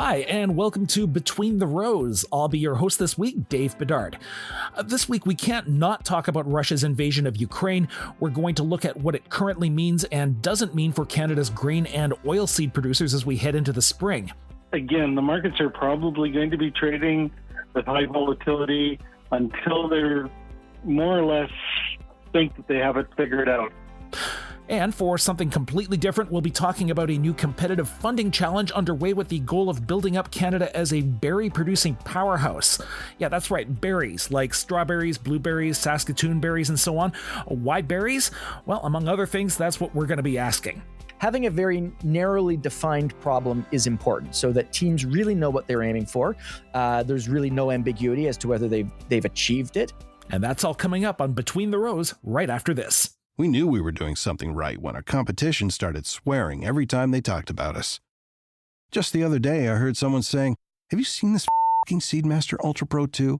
Hi, and welcome to Between the Rows. I'll be your host this week, Dave Bedard. This week, we can't not talk about Russia's invasion of Ukraine. We're going to look at what it currently means and doesn't mean for Canada's grain and oilseed producers as we head into the spring. Again, the markets are probably going to be trading with high volatility until they're more or less think that they have it figured out. And for something completely different, we'll be talking about a new competitive funding challenge underway with the goal of building up Canada as a berry-producing powerhouse. Yeah, that's right, berries, like strawberries, blueberries, Saskatoon berries, and so on. Why berries? Well, among other things, that's what we're going to be asking. Having a very narrowly defined problem is important so that teams really know what they're aiming for. There's really no ambiguity as to whether they've achieved it. And that's all coming up on Between the Rows right after this. We knew we were doing something right when our competition started swearing every time they talked about us. Just the other day, I heard someone saying, "Have you seen this f***ing Seedmaster Ultra Pro 2?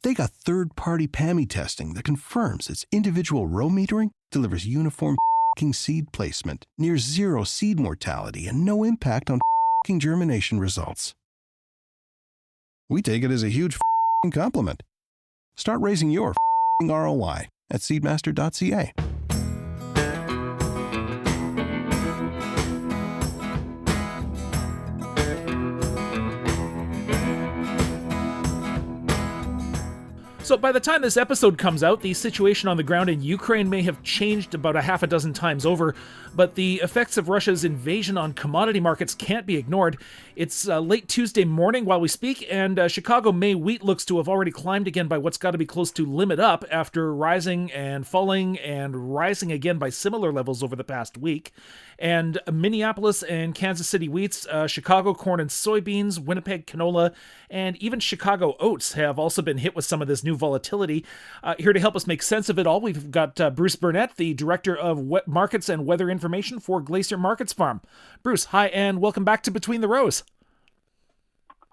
They got third-party PAMI testing that confirms its individual row metering delivers uniform f***ing seed placement, near zero seed mortality, and no impact on f***ing germination results." We take it as a huge f***ing compliment. Start raising your f***ing ROI at seedmaster.ca. So by the time this episode comes out, the situation on the ground in Ukraine may have changed about a half a dozen times over, but the effects of Russia's invasion on commodity markets can't be ignored. It's late Tuesday morning while we speak, and Chicago May wheat looks to have already climbed again by what's got to be close to limit up after rising and falling and rising again by similar levels over the past week. And Minneapolis and Kansas City wheats, Chicago corn and soybeans, Winnipeg canola, and even Chicago oats have also been hit with some of this new volatility. Here to help us make sense of it all, we've got Bruce Burnett, the Director of Markets and Weather Information for Glacier Markets Farm. Bruce, hi, and welcome back to Between the Rows.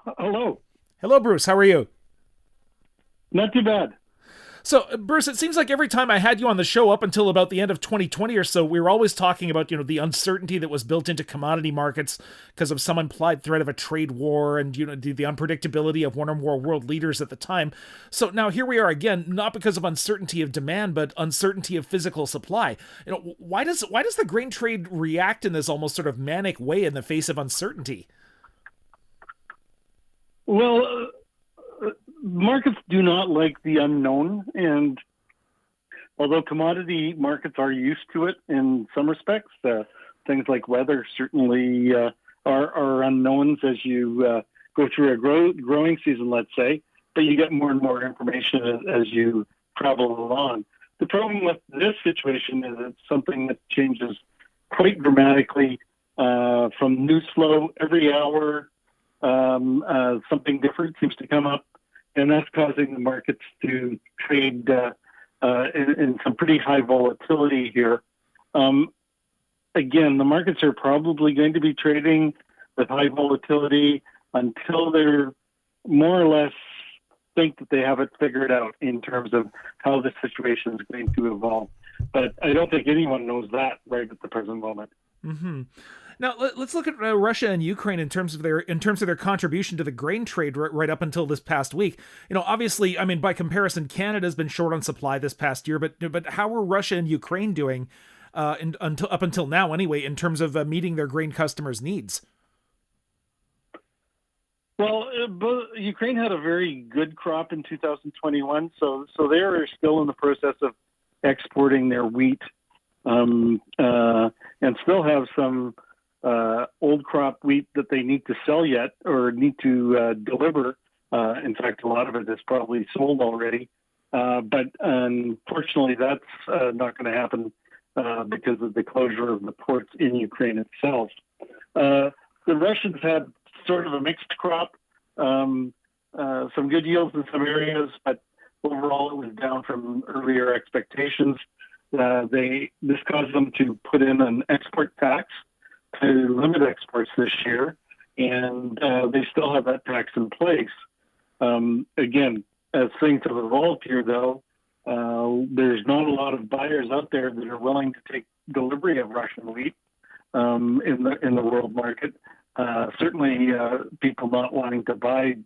Hello. Hello, Bruce. How are you? Not too bad. So, Bruce, it seems like every time I had you on the show up until about the end of 2020 or so, we were always talking about, the uncertainty that was built into commodity markets because of some implied threat of a trade war and, the unpredictability of one or more world leaders at the time. So now here we are again, not because of uncertainty of demand, but uncertainty of physical supply. Why does the grain trade react in this almost sort of manic way in the face of uncertainty? Well, markets do not like the unknown, and although commodity markets are used to it in some respects, things like weather certainly are unknowns as you go through a growing season, let's say, but you get more and more information as you travel along. The problem with this situation is it's something that changes quite dramatically from news flow every hour. Something different seems to come up, and that's causing the markets to trade in some pretty high volatility here. Again, the markets are probably going to be trading with high volatility until they're more or less think that they have it figured out in terms of how the situation is going to evolve. But I don't think anyone knows that right at the present moment. Mm-hmm. Now let's look at Russia and Ukraine in terms of their contribution to the grain trade right up until this past week. Obviously, I mean, by comparison, Canada's been short on supply this past year, but how are Russia and Ukraine doing up until now anyway in terms of meeting their grain customers' needs? Well, Ukraine had a very good crop in 2021, so they are still in the process of exporting their wheat, and still have some old crop wheat that they need to sell yet or need to deliver. In fact, a lot of it is probably sold already. But unfortunately, that's not going to happen because of the closure of the ports in Ukraine itself. The Russians had sort of a mixed crop, some good yields in some areas, but overall it was down from earlier expectations. This caused them to put in an export tax to limit exports this year, and they still have that tax in place. Again, as things have evolved here, though, there's not a lot of buyers out there that are willing to take delivery of Russian wheat in the world market. certainly people not wanting to buy,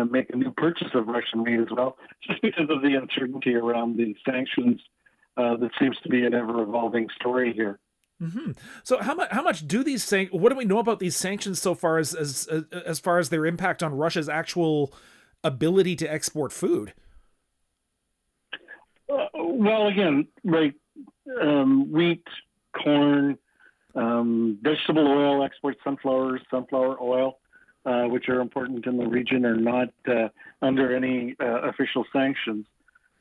make a new purchase of Russian wheat as well, just because of the uncertainty around the sanctions. That seems to be an ever-evolving story here. Mm-hmm. So how much do these what do we know about these sanctions so far as far as their impact on Russia's actual ability to export food? Well, again, right, wheat, corn, vegetable oil exports, sunflower oil, which are important in the region, are not under any official sanctions.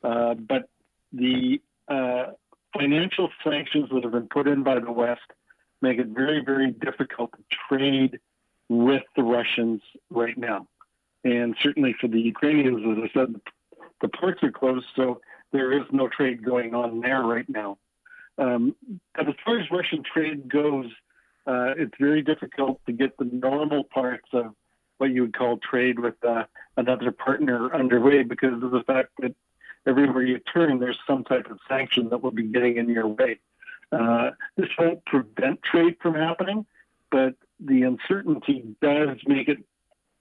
But the financial sanctions that have been put in by the West make it very, very difficult to trade with the Russians right now. And certainly for the Ukrainians, as I said, the ports are closed, so there is no trade going on there right now. But as far as Russian trade goes, it's very difficult to get the normal parts of what you would call trade with another partner underway because of the fact that everywhere you turn, there's some type of sanction that will be getting in your way. This won't prevent trade from happening, but the uncertainty does make it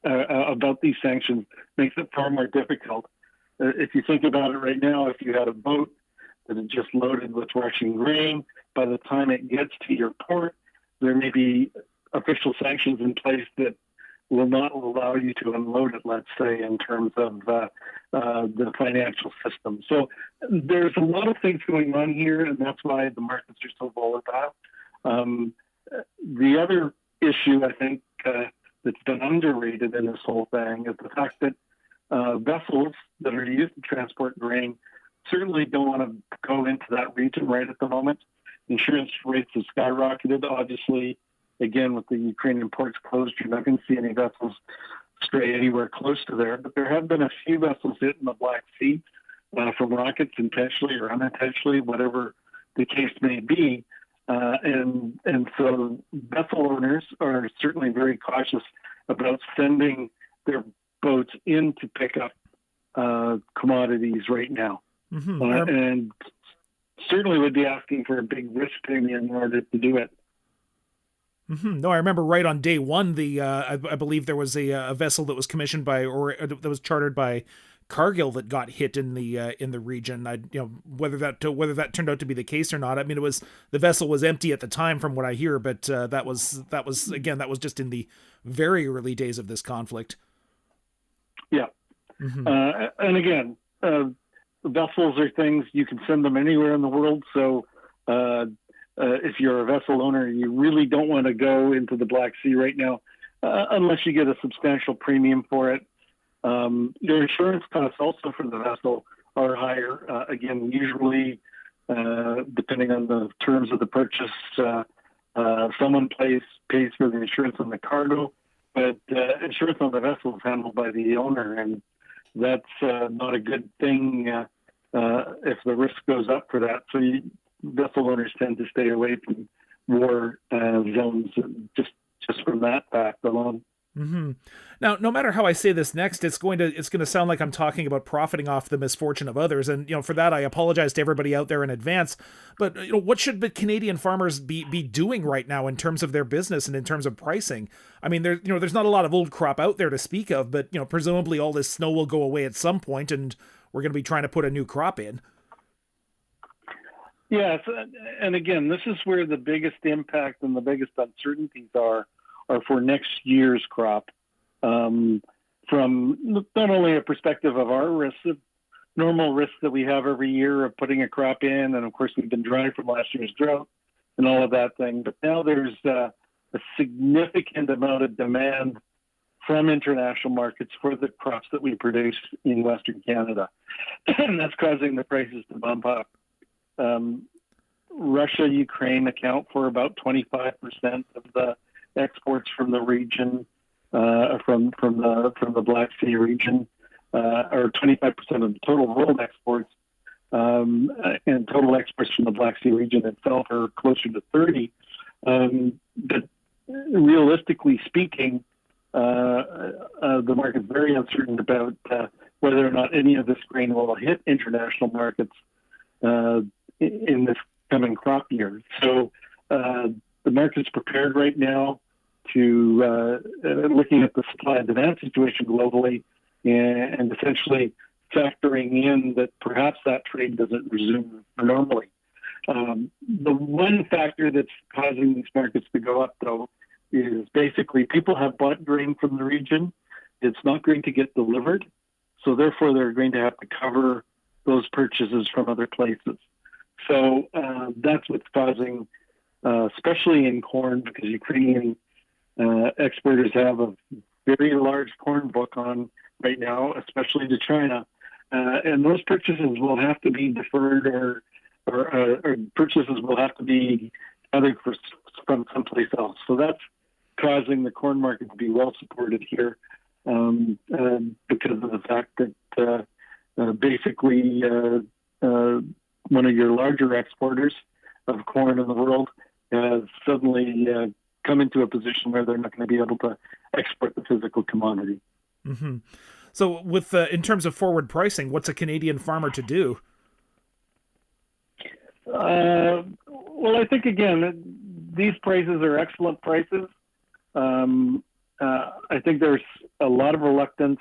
about these sanctions makes it far more difficult. If you think about it right now, if you had a boat that is just loaded with Russian grain, by the time it gets to your port, there may be official sanctions in place that will not allow you to unload it, let's say, in terms of the financial system. So there's a lot of things going on here, and that's why the markets are so volatile. The other issue, I think, that's been underrated in this whole thing is the fact that vessels that are used to transport grain certainly don't want to go into that region right at the moment. Insurance rates have skyrocketed, obviously. Again, with the Ukrainian ports closed, you're not going to see any vessels stray anywhere close to there. But there have been a few vessels hit in the Black Sea from rockets, intentionally or unintentionally, whatever the case may be. And so vessel owners are certainly very cautious about sending their boats in to pick up commodities right now. Mm-hmm. And certainly would be asking for a big risk premium in order to do it. Mm-hmm. No, I remember right on day one, I believe there was a vessel that was commissioned by or that was chartered by Cargill that got hit in the region. Whether that turned out to be the case or not. I mean, the vessel was empty at the time, from what I hear, but that was just in the very early days of this conflict. Yeah. Mm-hmm. And again, vessels are things you can send them anywhere in the world. So if you're a vessel owner, you really don't want to go into the Black Sea right now unless you get a substantial premium for it. Your insurance costs also for the vessel are higher. Again, usually, depending on the terms of the purchase, someone pays for the insurance on the cargo, but insurance on the vessel is handled by the owner, and that's not a good thing if the risk goes up for that. So vessel owners tend to stay away from war zones just from that fact alone. Mm-hmm. Now, no matter how I say this next, it's going to sound like I'm talking about profiting off the misfortune of others, and for that I apologize to everybody out there in advance. But what should the Canadian farmers be doing right now in terms of their business and in terms of pricing? I mean, there's not a lot of old crop out there to speak of, but presumably all this snow will go away at some point, and we're going to be trying to put a new crop in. Yes, and again, this is where the biggest impact and the biggest uncertainties are for next year's crop. From not only a perspective of our risks, normal risks that we have every year of putting a crop in, and of course we've been dry from last year's drought and all of that thing, but now there's a significant amount of demand from international markets for the crops that we produce in Western Canada. And that's causing the prices to bump up. Russia, Ukraine account for about 25% of the exports from the region, from the Black Sea region, or 25% of the total world exports, and total exports from the Black Sea region itself are closer to 30. But realistically speaking, the market's very uncertain about whether or not any of this grain will hit international markets in this coming crop year. So the market's prepared right now looking at the supply and demand situation globally and essentially factoring in that perhaps that trade doesn't resume normally. The one factor that's causing these markets to go up, though, is basically people have bought grain from the region. It's not going to get delivered, so therefore they're going to have to cover those purchases from other places. So that's what's causing, especially in corn, because Ukrainian exporters have a very large corn book on right now, especially to China. And those purchases will have to be deferred or purchases will have to be gathered from someplace else. So that's causing the corn market to be well supported here because of the fact that basically one of your larger exporters of corn in the world has suddenly come into a position where they're not going to be able to export the physical commodity. Mm-hmm. So with in terms of forward pricing, what's a Canadian farmer to do? Well, I think, again, these prices are excellent prices. I think there's a lot of reluctance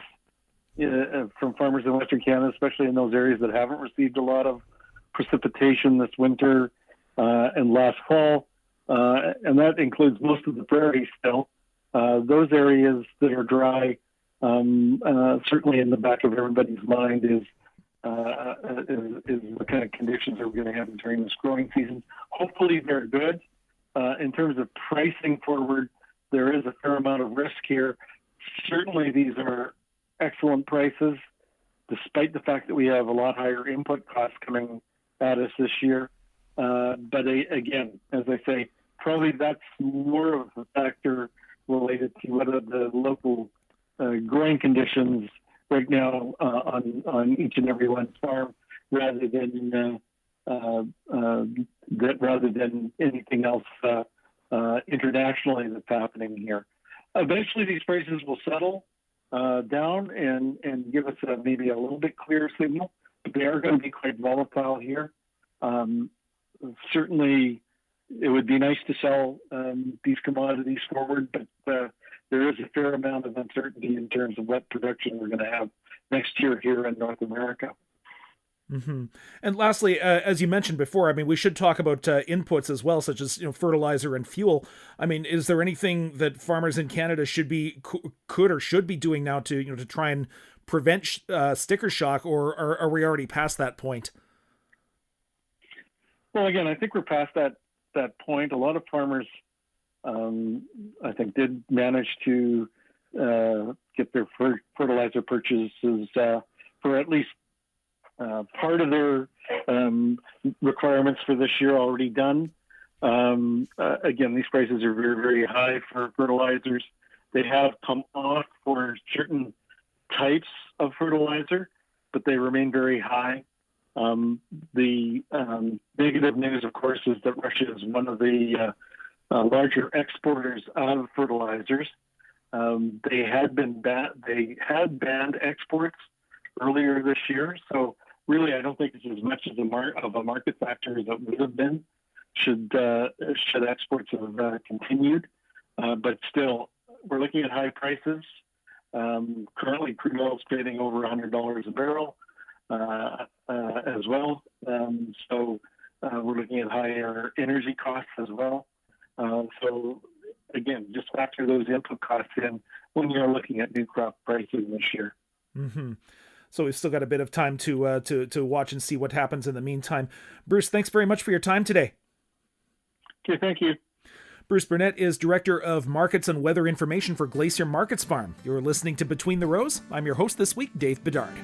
from farmers in Western Canada, especially in those areas that haven't received a lot of precipitation this winter and last fall, and that includes most of the prairie still. Those areas that are dry, certainly in the back of everybody's mind is what kind of conditions are we going to have during this growing season. Hopefully they're good. In terms of pricing forward, there is a fair amount of risk here. Certainly these are excellent prices, despite the fact that we have a lot higher input costs coming at us this year. But again, as I say, probably that's more of a factor related to whether the local growing conditions right now on each and every one's farm, rather than anything else internationally that's happening here. Eventually, these prices will settle down and give us maybe a little bit clearer signal, but they are going to be quite volatile here. Certainly, it would be nice to sell these commodities forward, but there is a fair amount of uncertainty in terms of what production we're going to have next year here in North America. Mm-hmm. And lastly, as you mentioned before, I mean, we should talk about inputs as well, such as fertilizer and fuel. I mean, is there anything that farmers in Canada could or should be doing now to to try and prevent sticker shock, or are we already past that point? Well, again, I think we're past that point. A lot of farmers, I think, did manage to get their fertilizer purchases for at least part of their requirements for this year already done. Again, these prices are very, very high for fertilizers. They have come off for certain types of fertilizer, but they remain very high. The negative news, of course, is that Russia is one of the larger exporters of fertilizers. They had banned exports earlier this year, so really, I don't think it's as much as a market factor as it would have been should exports have continued. But still, we're looking at high prices. Currently, crude oil is trading over $100 a barrel as well. So we're looking at higher energy costs as well. So again, just factor those input costs in when you're looking at new crop prices this year. Mm-hmm. So we've still got a bit of time to watch and see what happens in the meantime. Bruce, thanks very much for your time today. Okay, thank you. Bruce Burnett is Director of Markets and Weather Information for Glacier Markets Farm. You're listening to Between the Rows. I'm your host this week, Dave Bedard.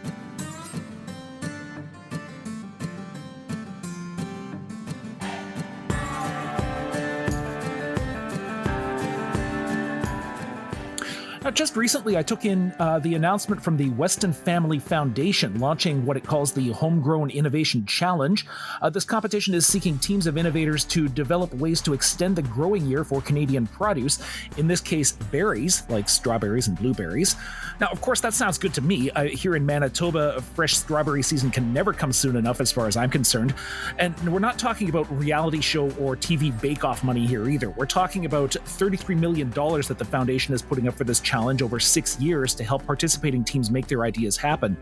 Now, just recently, I took in the announcement from the Weston Family Foundation launching what it calls the Homegrown Innovation Challenge. This competition is seeking teams of innovators to develop ways to extend the growing year for Canadian produce, in this case, berries, like strawberries and blueberries. Now, of course, that sounds good to me. Here in Manitoba, fresh strawberry season can never come soon enough as far as I'm concerned. And we're not talking about reality show or TV bake-off money here either. We're talking about $33 million that the foundation is putting up for this challenge over 6 years to help participating teams make their ideas happen.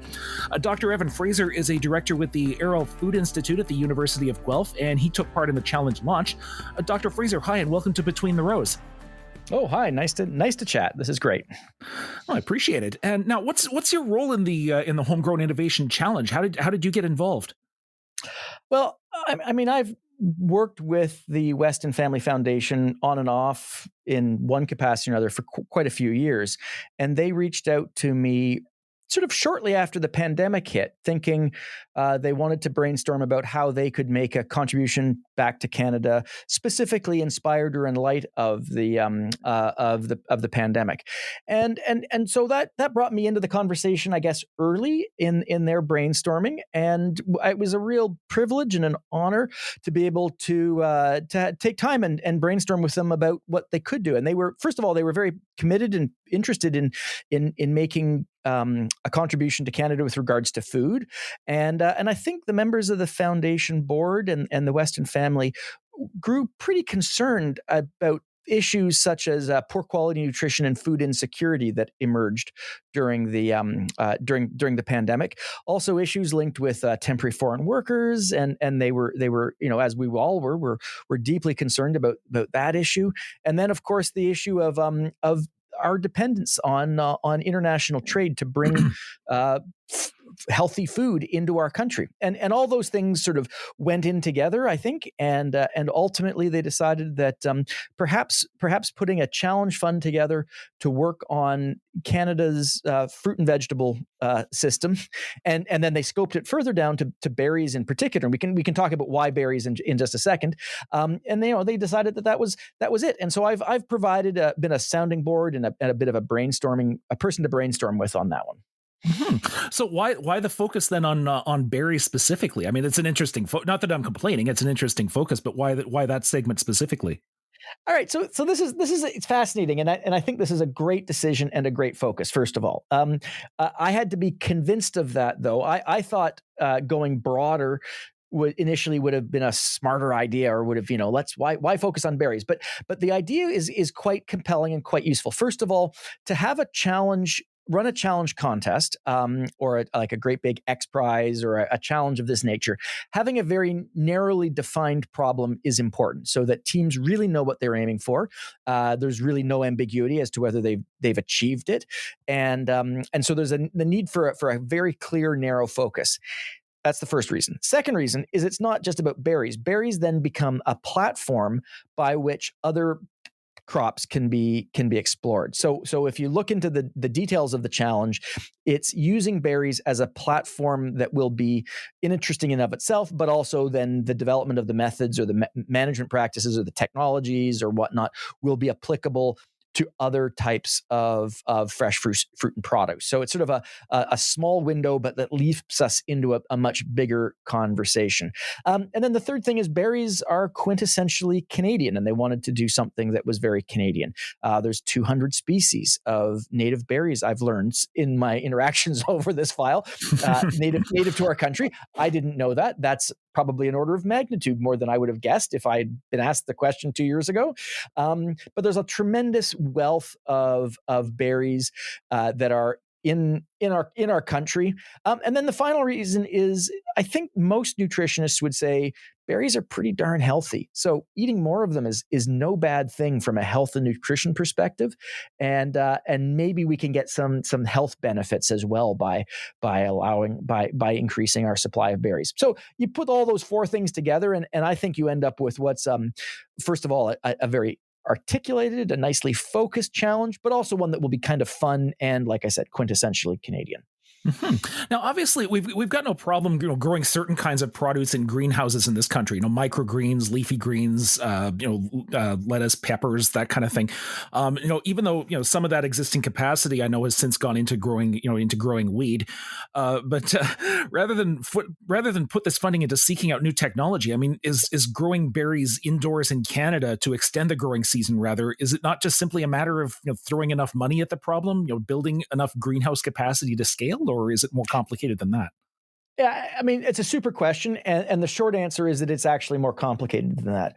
Dr. Evan Fraser is a director with the Arrow Food Institute at the University of Guelph, and he took part in the challenge launch. Dr. Fraser, hi, and welcome to Between the Rows. Oh, hi. Nice to chat. This is great. Oh, I appreciate it. And now, what's your role in the Homegrown Innovation Challenge? How did you get involved? Well, I mean, I've worked with the Weston Family Foundation on and off in one capacity or another for quite a few years, and they reached out to me sort of shortly after the pandemic hit, thinking they wanted to brainstorm about how they could make a contribution back to Canada, specifically inspired or in light of the pandemic, and so that brought me into the conversation, I guess, early in their brainstorming, and it was a real privilege and an honor to be able to take time and brainstorm with them about what they could do. And they were, first of all, they were very committed and interested in making a contribution to Canada with regards to food. And I think the members of the foundation board and the Weston family grew pretty concerned about issues such as poor quality nutrition and food insecurity that emerged during the pandemic. Also, issues linked with temporary foreign workers, and they were as we all were deeply concerned about that issue. And then, of course, the issue of our dependence on international trade to bring healthy food into our country, and all those things sort of went in together, I think, and ultimately they decided that perhaps putting a challenge fund together to work on Canada's fruit and vegetable system, and then they scoped it further down to berries in particular. And we can talk about why berries in just a second. And they decided that was it. And so I've provided been a sounding board and a bit of a person to brainstorm with on that one. Mm-hmm. So why the focus then on berries specifically? I mean, it's an interesting not that I'm complaining, it's an interesting focus, but why that segment specifically? All right, so this is it's fascinating, and I think this is a great decision and a great focus. First of all, I had to be convinced of that, though. I thought going broader would have been a smarter idea, or would have, why focus on berries? But the idea is quite compelling and quite useful. First of all, to have a challenge. Run a challenge contest, or like a great big X Prize or a challenge of this nature. Having a very narrowly defined problem is important, so that teams really know what they're aiming for. There's really no ambiguity as to whether they've achieved it, and so there's the need for a very clear, narrow focus. That's the first reason. Second reason is it's not just about berries. Berries then become a platform by which other crops can be explored. So if you look into the details of the challenge, it's using berries as a platform that will be interesting in of itself, but also then the development of the methods or the management practices or the technologies or whatnot will be applicable to other types of fresh fruit and produce. So it's sort of a small window, but that leaps us into a much bigger conversation. And then the third thing is berries are quintessentially Canadian, and they wanted to do something that was very Canadian. There's 200 species of native berries I've learned in my interactions over this file, native to our country. I didn't know that. That's probably an order of magnitude more than I would have guessed if I'd been asked the question 2 years ago. But there's a tremendous wealth of berries that are in our country. And then the final reason is, I think most nutritionists would say berries are pretty darn healthy. So eating more of them is no bad thing from a health and nutrition perspective. And maybe we can get some health benefits as well by increasing our supply of berries. So you put all those four things together, and I think you end up with what's first of all a very articulated, a nicely focused challenge, but also one that will be kind of fun and, like I said, quintessentially Canadian. Now, obviously, we've got no problem, growing certain kinds of produce in greenhouses in this country. Microgreens, leafy greens, lettuce, peppers, that kind of thing. Even though some of that existing capacity I know has since gone into growing weed. But rather than put this funding into seeking out new technology, I mean, is growing berries indoors in Canada to extend the growing season? Rather, is it not just simply a matter of throwing enough money at the problem, building enough greenhouse capacity to scale? Or is it more complicated than that? Yeah, I mean, it's a super question, and the short answer is that it's actually more complicated than that.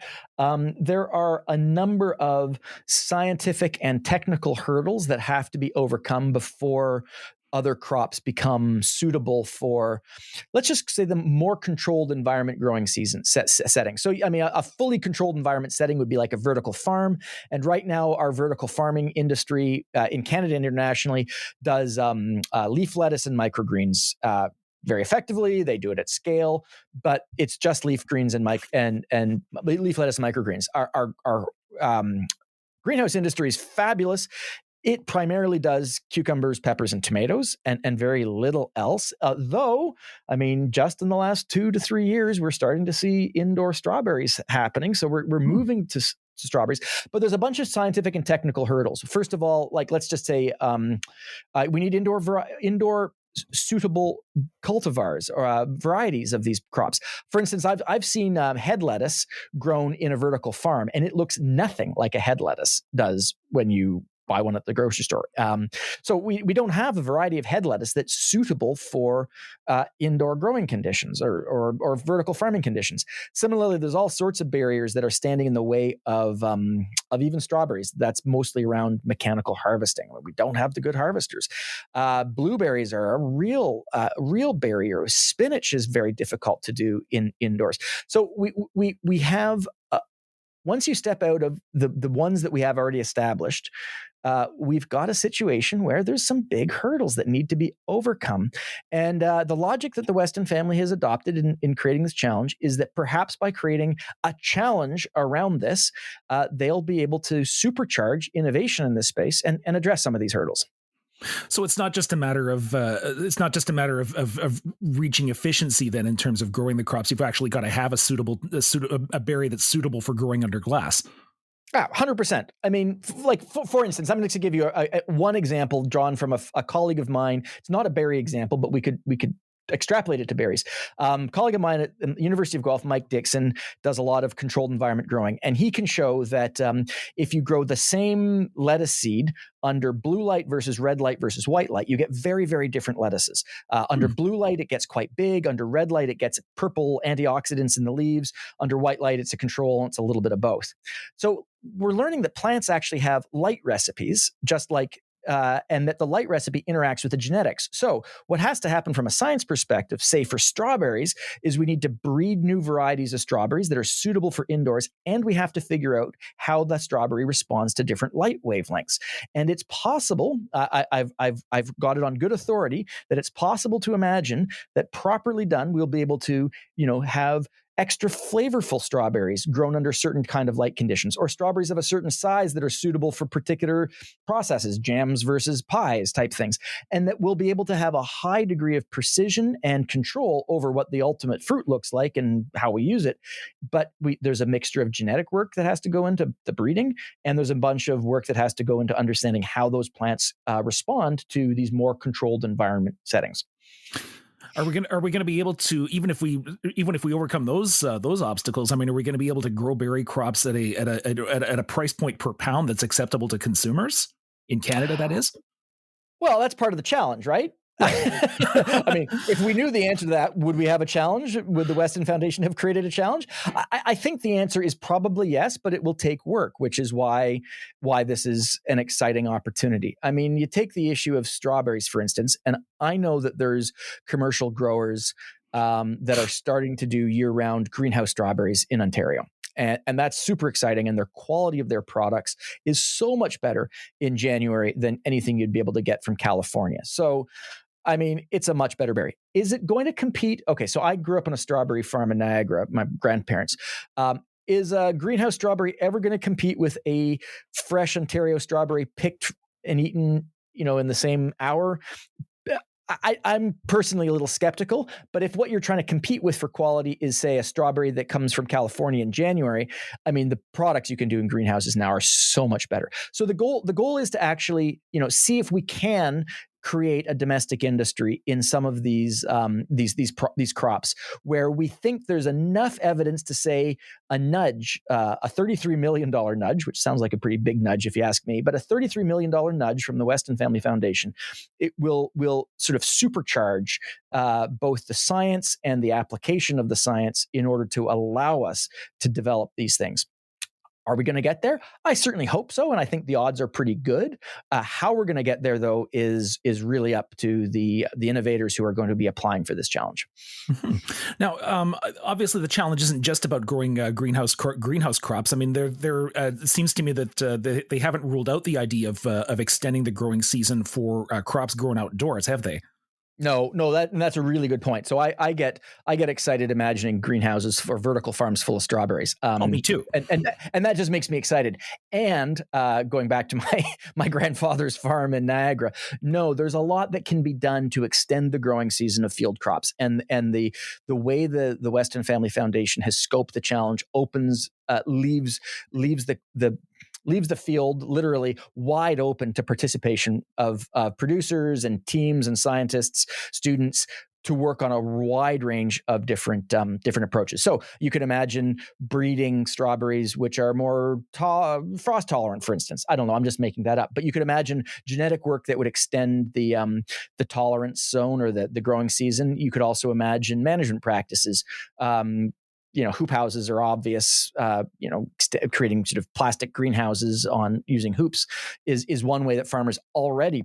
There are a number of scientific and technical hurdles that have to be overcome before other crops become suitable for, let's just say, the more controlled environment growing season setting. So, I mean, a fully controlled environment setting would be like a vertical farm. And right now, our vertical farming industry in Canada and internationally does leaf lettuce and microgreens very effectively. They do it at scale, but it's just leaf greens and leaf lettuce and microgreens. Our greenhouse industry is fabulous. It primarily does cucumbers, peppers, and tomatoes, and very little else. Though, I mean, just in the last 2 to 3 years, we're starting to see indoor strawberries happening. So we're moving to strawberries, but there's a bunch of scientific and technical hurdles. First of all, like let's just say we need indoor suitable cultivars or varieties of these crops. For instance, I've seen head lettuce grown in a vertical farm, and it looks nothing like a head lettuce does when you buy one at the grocery store. So we don't have a variety of head lettuce that's suitable for indoor growing conditions or vertical farming conditions. Similarly, there's all sorts of barriers that are standing in the way of even strawberries. That's mostly around mechanical harvesting. We don't have the good harvesters. Blueberries are a real barrier. Spinach is very difficult to do indoors. So we have. Once you step out of the ones that we have already established, we've got a situation where there's some big hurdles that need to be overcome. And the logic that the Weston family has adopted in creating this challenge is that perhaps by creating a challenge around this, they'll be able to supercharge innovation in this space and address some of these hurdles. So it's not just a matter of reaching efficiency then in terms of growing the crops. You've actually got to have a berry that's suitable for growing under glass. 100%. I mean, for instance, I'm going to give you one example drawn from a colleague of mine. It's not a berry example, but we could extrapolate it to berries. Colleague of mine at the University of Guelph, Mike Dixon, does a lot of controlled environment growing, and he can show that if you grow the same lettuce seed under blue light versus red light versus white light, you get very, very different lettuces. Under blue light, it gets quite big. Under red light, it gets purple antioxidants in the leaves. Under white light, it's a control, and it's a little bit of both. So we're learning that plants actually have light recipes, just like and that the light recipe interacts with the genetics. So what has to happen from a science perspective, say for strawberries, is we need to breed new varieties of strawberries that are suitable for indoors, and we have to figure out how the strawberry responds to different light wavelengths. And it's possible, I've got it on good authority, that it's possible to imagine that properly done, we'll be able to, have extra flavorful strawberries grown under certain kind of light conditions, or strawberries of a certain size that are suitable for particular processes, jams versus pies type things, and that we'll be able to have a high degree of precision and control over what the ultimate fruit looks like and how we use it. But there's a mixture of genetic work that has to go into the breeding, and there's a bunch of work that has to go into understanding how those plants respond to these more controlled environment settings. Are we going to be able to, even if we overcome those obstacles? I mean, are we going to be able to grow berry crops at a price point per pound that's acceptable to consumers in Canada? That is. Well, that's part of the challenge, right? I mean, if we knew the answer to that, would we have a challenge? Would the Weston Foundation have created a challenge? I think the answer is probably yes, but it will take work, which is why this is an exciting opportunity. I mean, you take the issue of strawberries, for instance, and I know that there's commercial growers that are starting to do year-round greenhouse strawberries in Ontario. And that's super exciting. And their quality of their products is so much better in January than anything you'd be able to get from California. So, I mean, it's a much better berry. Is it going to compete? Okay, so I grew up on a strawberry farm in Niagara, my grandparents. Is a greenhouse strawberry ever going to compete with a fresh Ontario strawberry picked and eaten, in the same hour? I'm personally a little skeptical, but if what you're trying to compete with for quality is, say, a strawberry that comes from California in January, I mean, the products you can do in greenhouses now are so much better. So the goal is to actually, see if we can create a domestic industry in some of these crops where we think there's enough evidence to say a nudge, a $33 million nudge, which sounds like a pretty big nudge if you ask me, but a $33 million nudge from the Weston Family Foundation, it will sort of supercharge both the science and the application of the science in order to allow us to develop these things. Are we going to get there? I certainly hope so, and I think the odds are pretty good. How we're going to get there, though, is really up to the innovators who are going to be applying for this challenge. Mm-hmm. Now, obviously, the challenge isn't just about growing greenhouse crops. I mean, it seems to me that they haven't ruled out the idea of extending the growing season for crops grown outdoors, have they? No, that's a really good point. So I get excited imagining greenhouses for vertical farms full of strawberries. Me too. And that just makes me excited. And going back to my grandfather's farm in Niagara, no, there's a lot that can be done to extend the growing season of field crops. And the way the Weston Family Foundation has scoped the challenge leaves the field literally wide open to participation of producers and teams and scientists, students, to work on a wide range of different approaches. So you could imagine breeding strawberries which are more frost tolerant, for instance. I don't know, I'm just making that up. But you could imagine genetic work that would extend the tolerance zone or the growing season. You could also imagine management practices. Hoop houses are obvious. Creating sort of plastic greenhouses on using hoops is one way that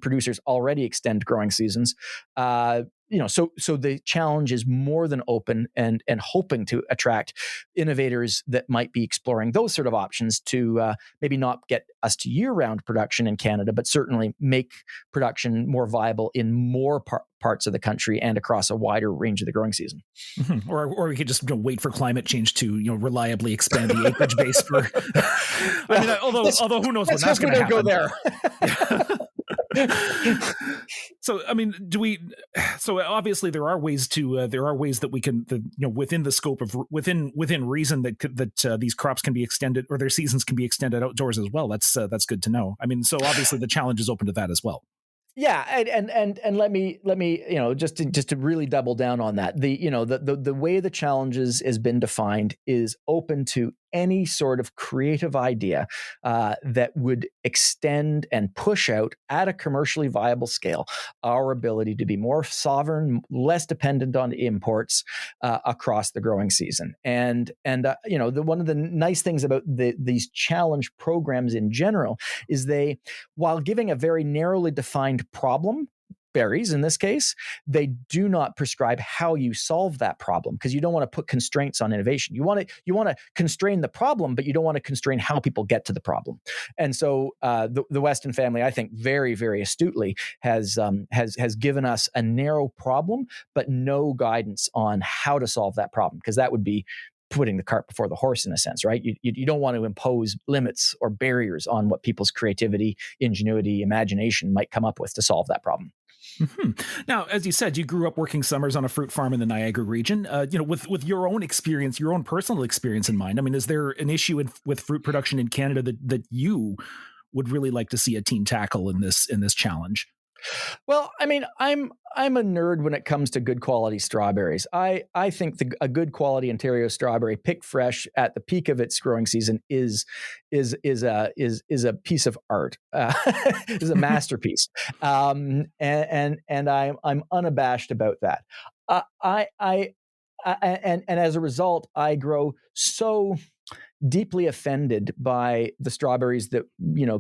producers already extend growing seasons. So the challenge is more than open and hoping to attract innovators that might be exploring those sort of options to maybe not get us to year-round production in Canada, but certainly make production more viable in more parts of the country and across a wider range of the growing season. Mm-hmm. Or we could just wait for climate change to reliably expand the acreage base for. I mean, although who knows when that's going to happen. Go there. So, I mean, so obviously there are ways that we can, within the scope of within reason that these crops can be extended or their seasons can be extended outdoors as well. That's good to know. I mean, so obviously the challenge is open to that as well. Yeah, and let me just to really double down on that. The way the challenges has been defined is open to any sort of creative idea that would extend and push out at a commercially viable scale our ability to be more sovereign, less dependent on imports across the growing season. And one of the nice things about these challenge programs in general is while giving a very narrowly defined problem, berries in this case, they do not prescribe how you solve that problem because you don't want to put constraints on innovation. You want to constrain the problem, but you don't want to constrain how people get to the problem. And so the Weston family, I think, very, very astutely has given us a narrow problem, but no guidance on how to solve that problem because that would be putting the cart before the horse in a sense, right? You don't want to impose limits or barriers on what people's creativity, ingenuity, imagination might come up with to solve that problem. Mm-hmm. Now, as you said, you grew up working summers on a fruit farm in the Niagara region. With your own experience, your own personal experience in mind, I mean, is there an issue with fruit production in Canada that you would really like to see a team tackle in this challenge? Well, I mean, I'm a nerd when it comes to good quality strawberries. I think a good quality Ontario strawberry picked fresh at the peak of its growing season is a piece of art, is a masterpiece, and I'm unabashed about that. And as a result, I grow so deeply offended by the strawberries that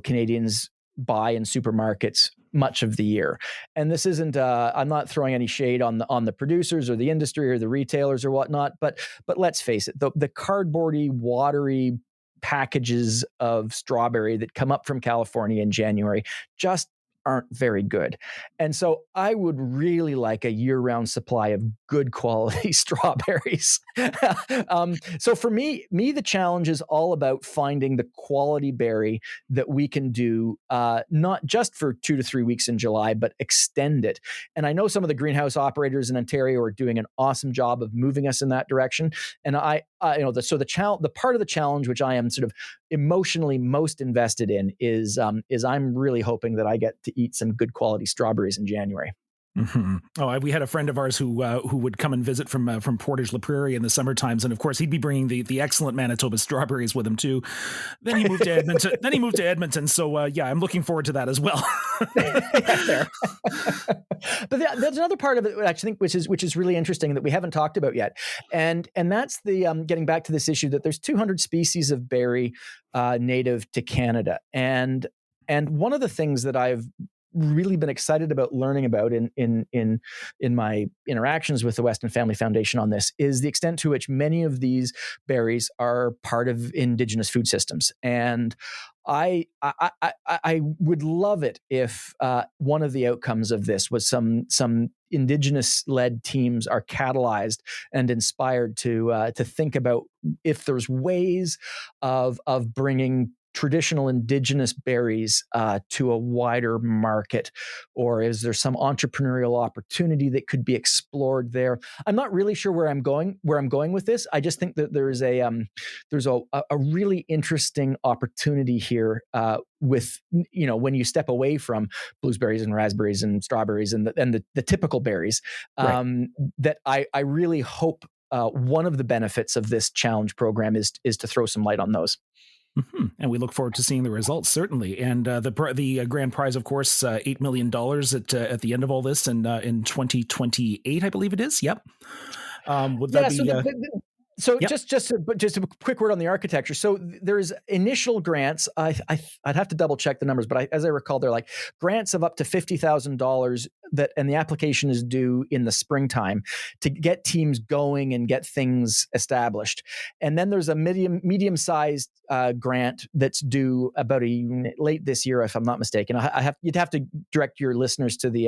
Canadians buy in supermarkets much of the year. And this isn't I'm not throwing any shade on the producers or the industry or the retailers or whatnot, but let's face it, the cardboardy, watery packages of strawberry that come up from California in January just aren't very good. And so I would really like a year-round supply of good quality strawberries. So for me, the challenge is all about finding the quality berry that we can do, not just for 2 to 3 weeks in July, but extend it. And I know some of the greenhouse operators in Ontario are doing an awesome job of moving us in that direction. And the part of the challenge, which I am sort of emotionally most invested in, is I'm really hoping that I get to eat some good quality strawberries in January. Mm-hmm. Oh, we had a friend of ours who would come and visit from Portage la Prairie in the summer times, and of course he'd be bringing the excellent Manitoba strawberries with him too. Then he moved to Edmonton. So I'm looking forward to that as well. But there's another part of it, I think, which is really interesting that we haven't talked about yet, and that's the getting back to this issue that there's 200 species of berry native to Canada, and one of the things that I've really been excited about learning about in my interactions with the Weston Family Foundation on this is the extent to which many of these berries are part of Indigenous food systems. And I would love it if one of the outcomes of this was some Indigenous-led teams are catalyzed and inspired to think about if there's ways of bringing traditional Indigenous berries to a wider market, or is there some entrepreneurial opportunity that could be explored there? I'm not really sure where I'm going with this. I just think that there's a really interesting opportunity here with, when you step away from blueberries and raspberries and strawberries and the typical berries, right. That I really hope one of the benefits of this challenge program is to throw some light on those. Mm-hmm. And we look forward to seeing the results, certainly. And the grand prize, of course, $8 million at the end of all this, and in 2028, I believe it is. Yep. Would that be? So yep. just a quick word on the architecture. So there's initial grants. I'd have to double check the numbers, but as I recall, they're like grants of up to $50,000 and the application is due in the springtime to get teams going and get things established. And then there's a medium-sized grant that's due about late this year, if I'm not mistaken. You'd have to direct your listeners to the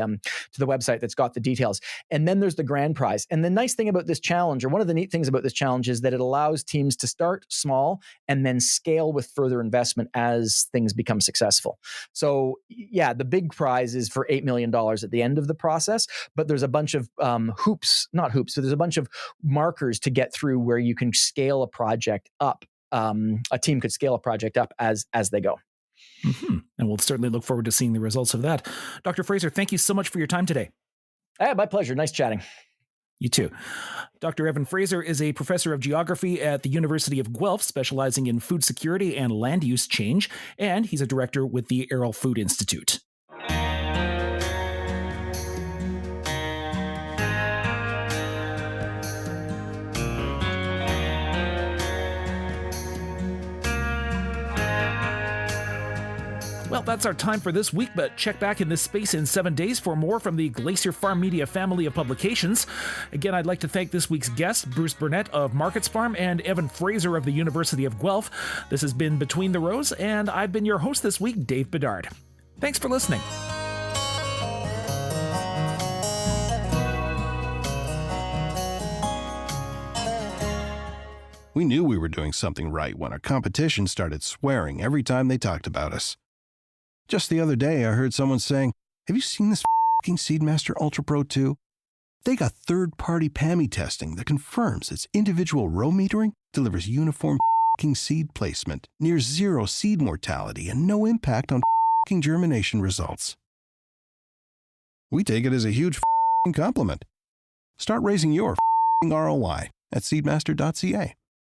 website that's got the details. And then there's the grand prize. And the nice thing about this challenge, or one of the neat things about this challenge, is that it allows teams to start small and then scale with further investment as things become successful. So the big prize is for $8 million at the end of the process, but there's a bunch of so there's a bunch of markers to get through where you can scale a project up. A team could scale a project up as they go. Mm-hmm. And we'll certainly look forward to seeing the results of that. Dr. Fraser, thank you so much for your time today. My pleasure. Nice chatting. You too. Dr. Evan Fraser is a professor of geography at the University of Guelph, specializing in food security and land use change, and he's a director with the Arrell Food Institute. Well, that's our time for this week, but check back in this space in 7 days for more from the Glacier FarmMedia family of publications. Again, I'd like to thank this week's guests, Bruce Burnett of Markets Farm and Evan Fraser of the University of Guelph. This has been Between the Rows, and I've been your host this week, Dave Bedard. Thanks for listening. We knew we were doing something right when our competition started swearing every time they talked about us. Just the other day, I heard someone saying, "Have you seen this f***ing Seedmaster Ultra Pro 2? They got third-party PAMI testing that confirms its individual row metering delivers uniform f***ing seed placement, near zero seed mortality, and no impact on f***ing germination results." We take it as a huge f***ing compliment. Start raising your f***ing ROI at seedmaster.ca.